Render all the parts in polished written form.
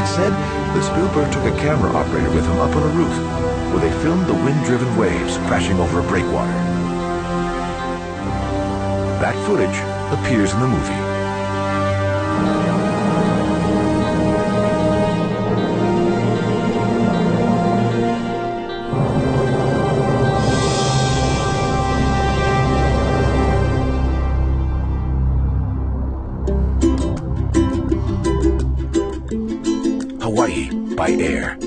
He said that Spielberg took a camera operator with him up on a roof, where they filmed the wind-driven waves crashing over a breakwater. That footage appears in the movie. Hawaii by air.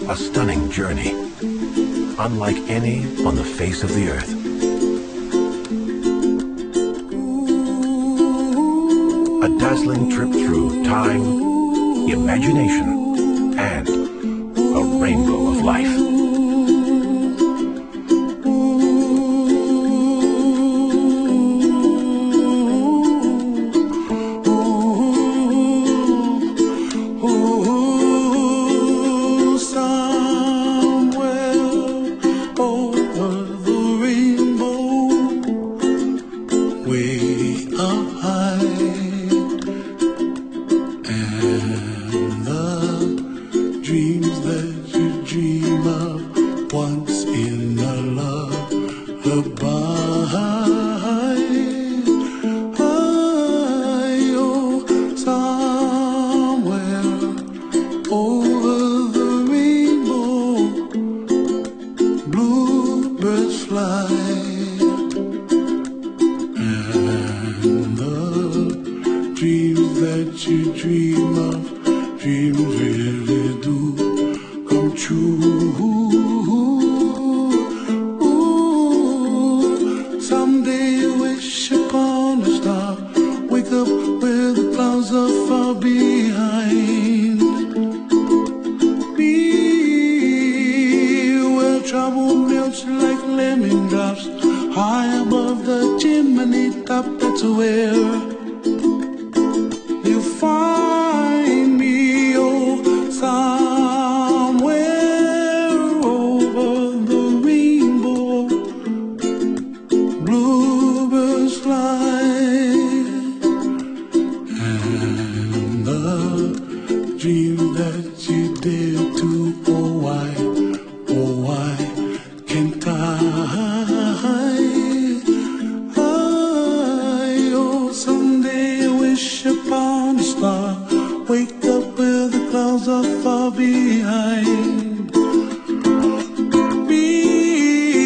A stunning journey, unlike any on the face of the earth. A dazzling trip through time, imagination, and a rainbow of life. Dreams that you dream of once in a lullaby. Oh, somewhere over the rainbow, bluebirds fly, and the dreams that you dream of, dreams really do come true. Someday wish upon a star, wake up where the clouds are far behind. Be where trouble melts like lemon drops, high above the chimney top. That's where you find me. Oh, somewhere over the rainbow, bluebirds fly, and the dream that you dare to, oh why can't I? Oh, someday wish upon a star, wake up where the clouds are far behind. Be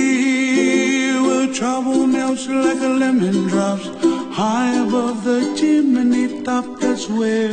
where trouble melts like a lemon drops, high above the chimney top. That's where